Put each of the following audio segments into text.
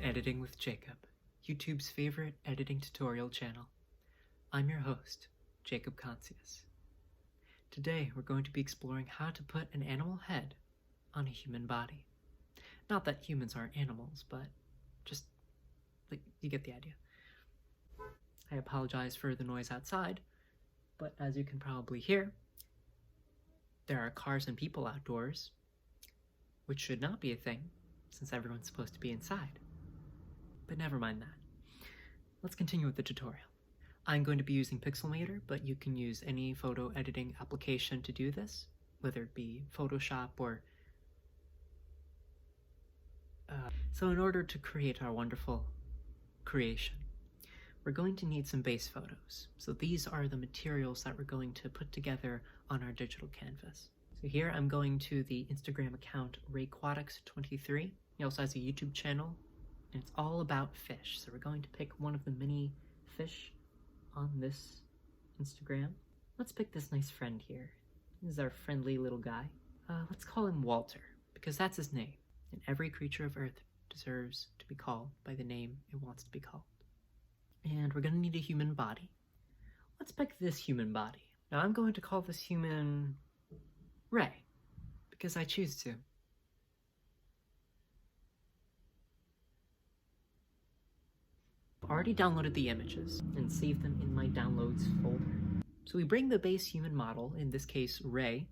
Editing with Jacob, YouTube's favorite editing tutorial channel. I'm your host, Jacob Concius. Today we're going to be exploring how to put an animal head on a human body. Not that humans aren't animals, but just, you get the idea. I apologize for the noise outside, but as you can probably hear, there are cars and people outdoors, which should not be a thing, since everyone's supposed to be inside. But never mind that. Let's continue with the tutorial. I'm going to be using Pixelmator, but you can use any photo editing application to do this, whether it be Photoshop or... So in order to create our wonderful creation, we're going to need some base photos. So these are the materials that we're going to put together on our digital canvas. So here I'm going to the Instagram account Rayquatics23. He also has a YouTube channel, and it's all about fish. So we're going to pick one of the many fish on this Instagram. Let's pick this nice friend here. This is our friendly little guy. Let's call him Walter, because that's his name. And every creature of Earth deserves to be called by the name it wants to be called. And we're going to need a human body. Let's pick this human body. Now I'm going to call this human Ray, because I choose to. I've already downloaded the images and saved them in my downloads folder. So we bring the base human model, in this case Ray,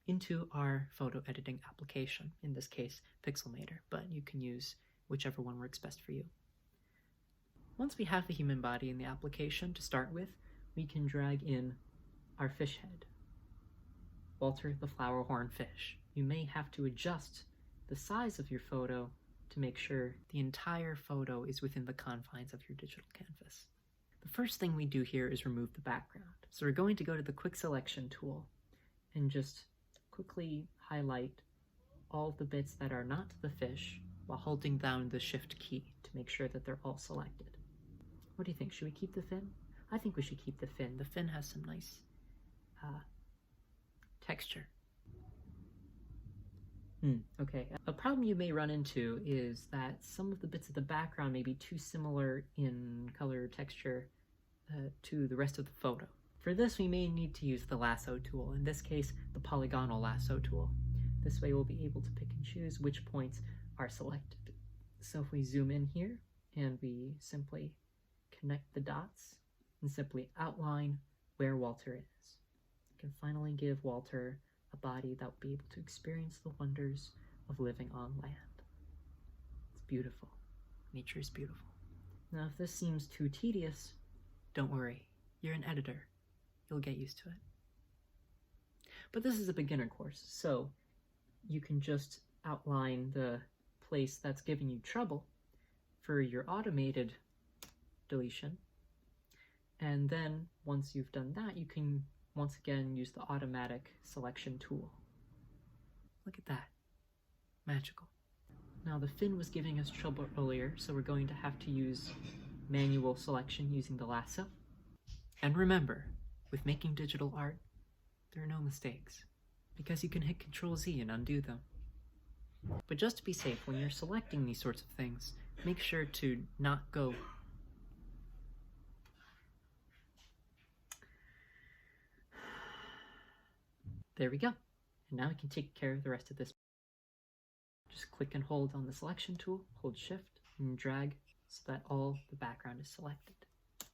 into our photo editing application, in this case Pixelmator, but you can use whichever one works best for you. Once we have the human body in the application to start with, we can drag in our fish head, Walter the flowerhorn fish. You may have to adjust the size of your photo to make sure the entire photo is within the confines of your digital canvas. The first thing we do here is remove the background. So we're going to go to the quick selection tool and just quickly highlight all the bits that are not the fish while holding down the shift key to make sure that they're all selected. What do you think? Should we keep the fin? I think we should keep the fin. The fin has some nice texture. Okay. A problem you may run into is that some of the bits of the background may be too similar in color or texture to the rest of the photo. For this, we may need to use the lasso tool, in this case, the Polygonal Lasso tool. This way we'll be able to pick and choose which points are selected. So if we zoom in here and we simply connect the dots and simply outline where Walter is, we can finally give Walter a body that will be able to experience the wonders of living on land. It's beautiful. Nature is beautiful. Now, if this seems too tedious, don't worry. You're an editor. You'll get used to it. But this is a beginner course, so you can just outline the place that's giving you trouble for your automated deletion. And then once you've done that, you can once again use the automatic selection tool. Look at that. Magical. Now the fin was giving us trouble earlier, so we're going to have to use manual selection using the lasso. And remember, with making digital art, there are no mistakes, because you can hit Ctrl-Z and undo them. But just to be safe, when you're selecting these sorts of things, make sure to not go There we go. And now we can take care of the rest of this. Just click and hold on the selection tool, hold shift, and drag so that all the background is selected,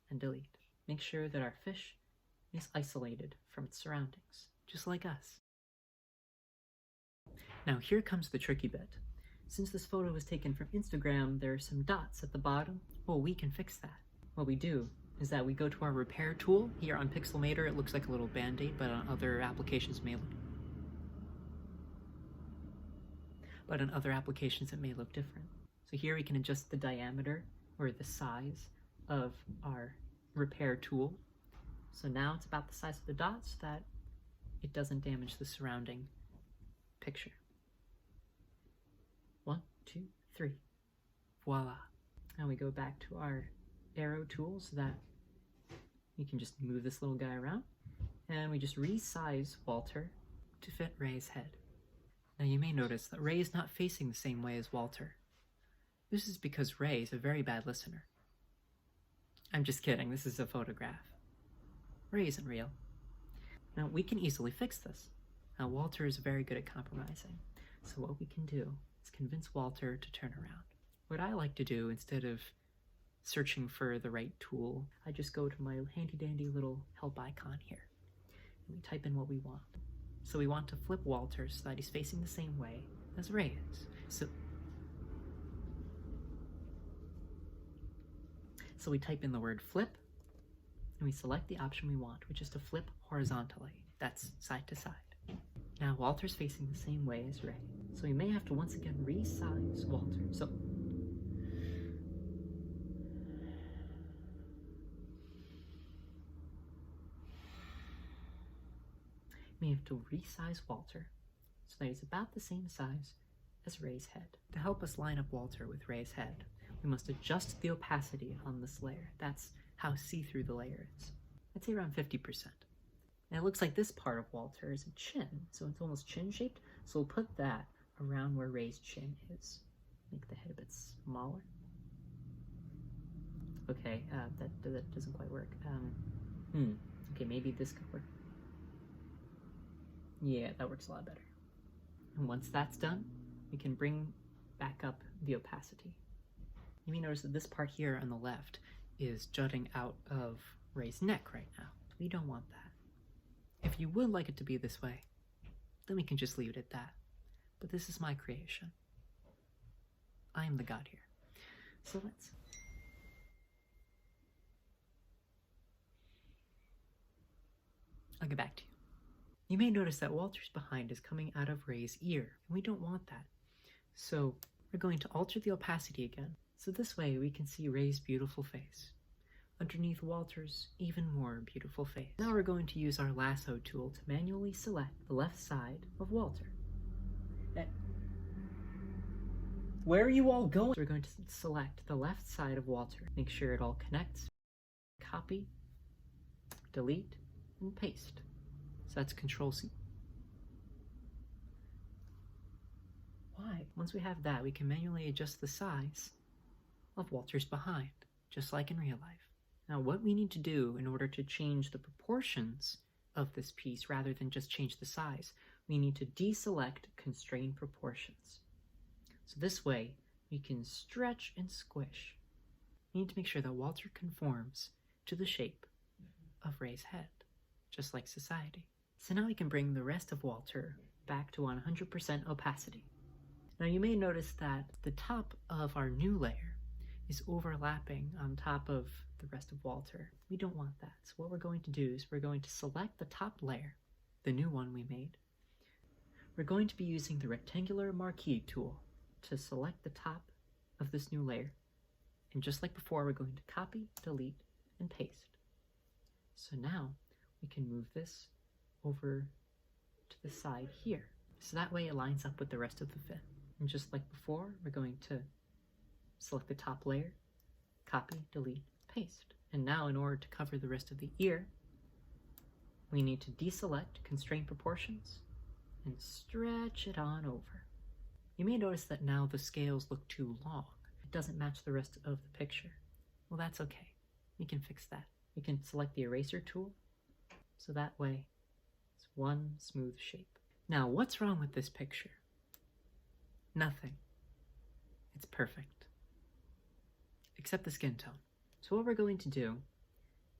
and delete. Make sure that our fish is isolated from its surroundings, just like us. Now here comes the tricky bit. Since this photo was taken from Instagram, there are some dots at the bottom. Well, we can fix that. What we do is that we go to our repair tool. Here on Pixelmator, it looks like a little band-aid, but on other applications it may look different. So here we can adjust the diameter or the size of our repair tool. So now it's about the size of the dots that it doesn't damage the surrounding picture. 1, 2, 3. Voila. Now we go back to our arrow tool so that you can just move this little guy around, and we just resize Walter to fit Ray's head. Now you may notice that Ray is not facing the same way as Walter. This is because Ray is a very bad listener. I'm just kidding, this is a photograph. Ray isn't real. Now, we can easily fix this. Now, Walter is very good at compromising. So what we can do is convince Walter to turn around. What I like to do, instead of searching for the right tool, I just go to my handy-dandy little help icon here. And we type in what we want. So we want to flip Walter so that he's facing the same way as Ray is. So we type in the word flip, and we select the option we want, which is to flip horizontally. That's side to side. Now Walter's facing the same way as Ray, so we may have to once again resize Walter. So we have to resize Walter so that he's about the same size as Ray's head. To help us line up Walter with Ray's head, we must adjust the opacity on this layer. That's how see-through the layer is. I'd say around 50%. And it looks like this part of Walter is a chin, so it's almost chin-shaped, so we'll put that around where Ray's chin is. Make the head a bit smaller. Okay, that doesn't quite work. Okay, maybe this could work. Yeah, that works a lot better. And once that's done, we can bring back up the opacity. You may notice that this part here on the left is jutting out of Ray's neck right now. We don't want that. If you would like it to be this way, then we can just leave it at that. But this is my creation. I am the god here. So I'll get back to you. You may notice that Walter's behind is coming out of Ray's ear, and we don't want that. So we're going to alter the opacity again. So this way we can see Ray's beautiful face underneath Walter's even more beautiful face. Now we're going to use our lasso tool to manually select the left side of Walter. Where are you all going? So we're going to select the left side of Walter. Make sure it all connects. Copy, delete, and paste. So that's Control-C. Why? Once we have that, we can manually adjust the size of Walter's behind, just like in real life. Now, what we need to do in order to change the proportions of this piece, rather than just change the size, we need to deselect Constrain Proportions. So this way, we can stretch and squish. We need to make sure that Walter conforms to the shape of Ray's head, just like society. So now we can bring the rest of Walter back to 100% opacity. Now you may notice that the top of our new layer is overlapping on top of the rest of Walter. We don't want that. So what we're going to do is we're going to select the top layer, the new one we made. We're going to be using the rectangular marquee tool to select the top of this new layer. And just like before, we're going to copy, delete, and paste. So now we can move this over to the side here. So that way it lines up with the rest of the fin. And just like before, we're going to select the top layer, copy, delete, paste. And now in order to cover the rest of the ear, we need to deselect Constrain Proportions and stretch it on over. You may notice that now the scales look too long. It doesn't match the rest of the picture. Well, that's okay. We can fix that. We can select the eraser tool, so that way it's one smooth shape. Now, what's wrong with this picture? Nothing. It's perfect. Except the skin tone. So what we're going to do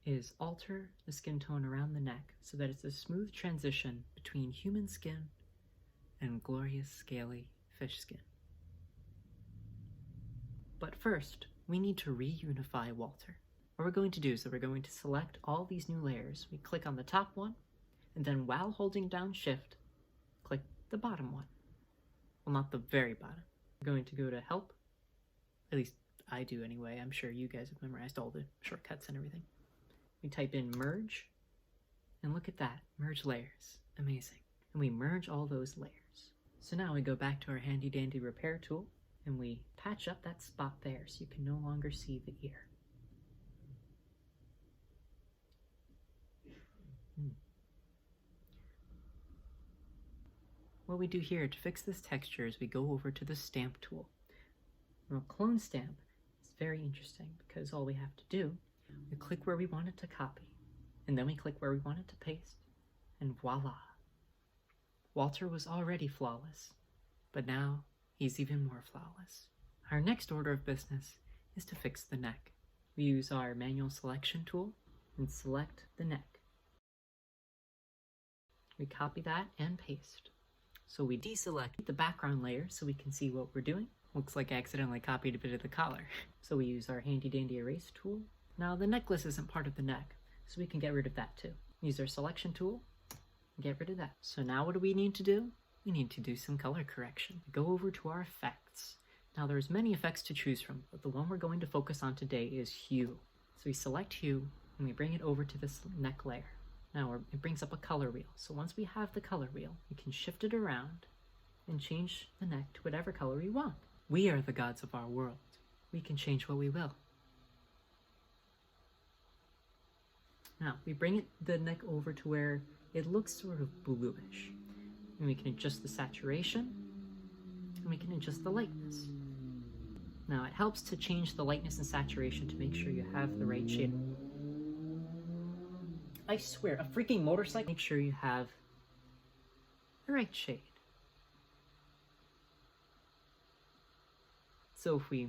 is alter the skin tone around the neck so that it's a smooth transition between human skin and glorious scaly fish skin. But first, we need to reunify Walter. What we're going to do is that we're going to select all these new layers. We click on the top one, and then while holding down Shift, click the bottom one. Well, not the very bottom. We're going to go to Help. At least I do anyway. I'm sure you guys have memorized all the shortcuts and everything. We type in Merge, and look at that. Merge layers. Amazing. And we merge all those layers. So now we go back to our handy dandy repair tool, and we patch up that spot there so you can no longer see the ear. What we do here to fix this texture is we go over to the stamp tool. Now, clone stamp is very interesting because all we have to do, we click where we want it to copy, and then we click where we want it to paste, and voila. Walter was already flawless, but now he's even more flawless. Our next order of business is to fix the neck. We use our manual selection tool and select the neck. We copy that and paste. So we deselect the background layer so we can see what we're doing. Looks like I accidentally copied a bit of the collar. So we use our handy dandy erase tool. Now the necklace isn't part of the neck, so we can get rid of that too. Use our selection tool and get rid of that. So now what do we need to do? We need to do some color correction. Go over to our effects. Now there's many effects to choose from, but the one we're going to focus on today is hue. So we select hue and we bring it over to this neck layer. Now it brings up a color wheel. So once we have the color wheel, we can shift it around and change the neck to whatever color we want. We are the gods of our world. We can change what we will. Now we bring the neck over to where it looks sort of bluish. And we can adjust the saturation and we can adjust the lightness. Now it helps to change the lightness and saturation to make sure you have the right shade. I swear, a freaking motorcycle. Make sure you have the right shade. So if we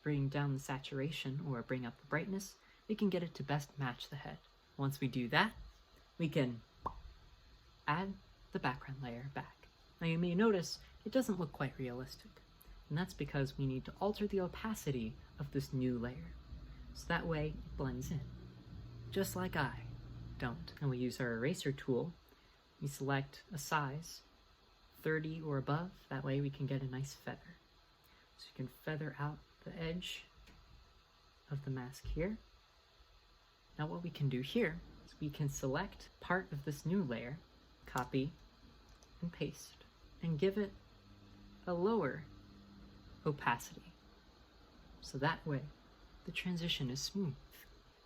bring down the saturation or bring up the brightness, we can get it to best match the head. Once we do that, we can add the background layer back. Now you may notice it doesn't look quite realistic, and that's because we need to alter the opacity of this new layer, so that way it blends in, just like I don't. And we use our eraser tool. We select a size, 30 or above, that way we can get a nice feather. So you can feather out the edge of the mask here. Now what we can do here is we can select part of this new layer, copy and paste, and give it a lower opacity. So that way the transition is smooth.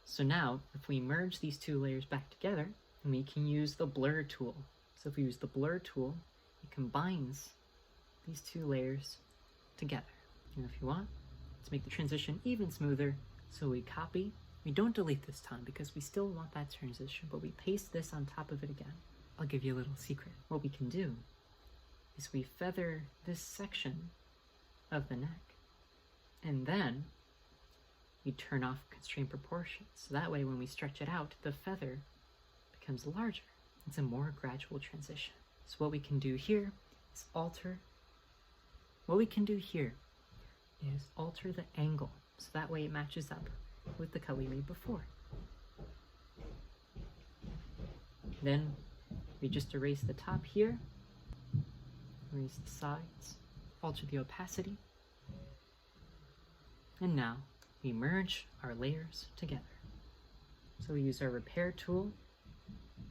So now if we merge these two layers back together, we can use the blur tool. So if we use the blur tool, it combines these two layers together. And if you want, let's make the transition even smoother. So we copy, we don't delete this time because we still want that transition, but we paste this on top of it again. I'll give you a little secret. What we can do is we feather this section of the neck, and then we turn off Constrain Proportions. So that way when we stretch it out, the feather becomes larger. It's a more gradual transition. So what we can do here is alter the angle. So that way it matches up with the cut we made before. Then we just erase the top here, erase the sides, alter the opacity, and now we merge our layers together. So we use our repair tool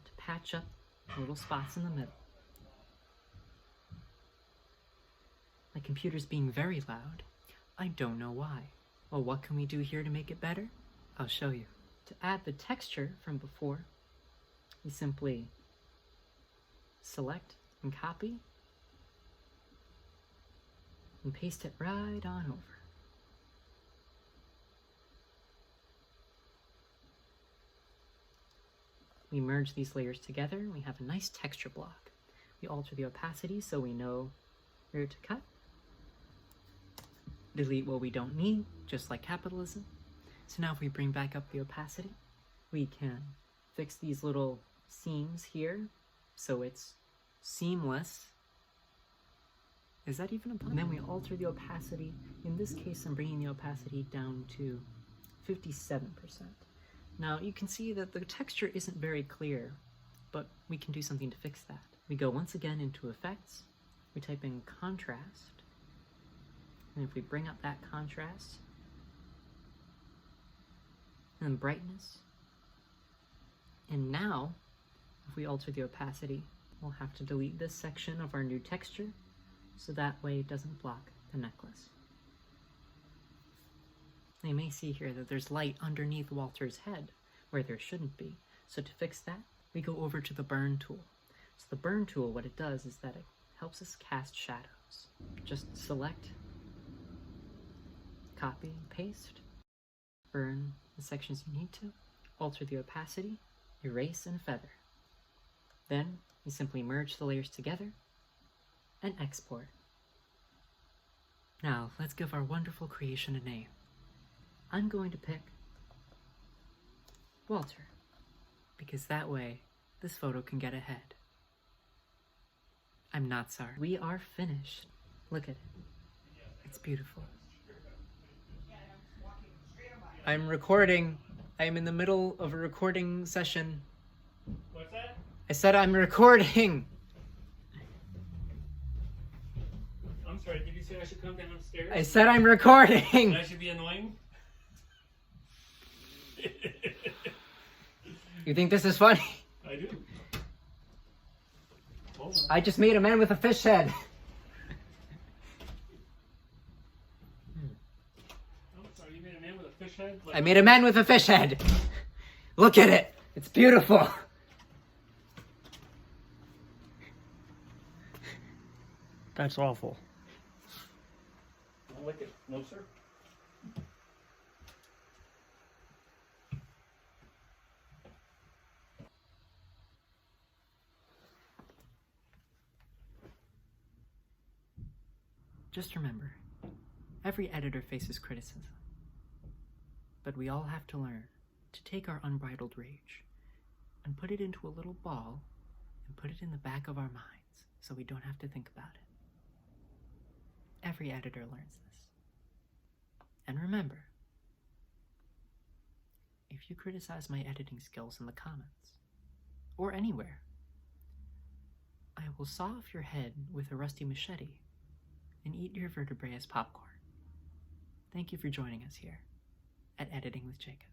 to patch up little spots in the middle. My computer's being very loud. I don't know why. Well, what can we do here to make it better? I'll show you. To add the texture from before, we simply select and copy and paste it right on over. We merge these layers together and we have a nice texture block. We alter the opacity so we know where to cut. Delete what we don't need, just like capitalism. So now if we bring back up the opacity, we can fix these little seams here so it's seamless. Is that even a pun? And then we alter the opacity. In this case, I'm bringing the opacity down to 57%. Now you can see that the texture isn't very clear, but we can do something to fix that. We go once again into Effects, we type in Contrast, and if we bring up that contrast, and then Brightness, and now, if we alter the opacity, we'll have to delete this section of our new texture, so that way it doesn't block the necklace. You may see here that there's light underneath Walter's head, where there shouldn't be. So to fix that, we go over to the Burn tool. So the Burn tool, what it does is that it helps us cast shadows. Just select copy, paste, burn the sections you need to, alter the opacity, erase, and feather. Then you simply merge the layers together and export. Now let's give our wonderful creation a name. I'm going to pick Walter, because that way this photo can get ahead. I'm not sorry. We are finished. Look at it. It's beautiful. I'm recording. I'm in the middle of a recording session. What's that? I said I'm recording. I'm sorry, did you say I should come downstairs? I said I'm recording. And I should be annoying? You think this is funny? I do. Hold on. I just made a man with a fish head. I'm sorry, you made a man with a fish head? I made a man with a fish head. Look at it. It's beautiful. That's awful. I don't like it. No, sir. Just remember, every editor faces criticism. But we all have to learn to take our unbridled rage and put it into a little ball and put it in the back of our minds so we don't have to think about it. Every editor learns this. And remember, if you criticize my editing skills in the comments, or anywhere, I will saw off your head with a rusty machete and eat your vertebrae as popcorn. Thank you for joining us here at Editing with Jacob.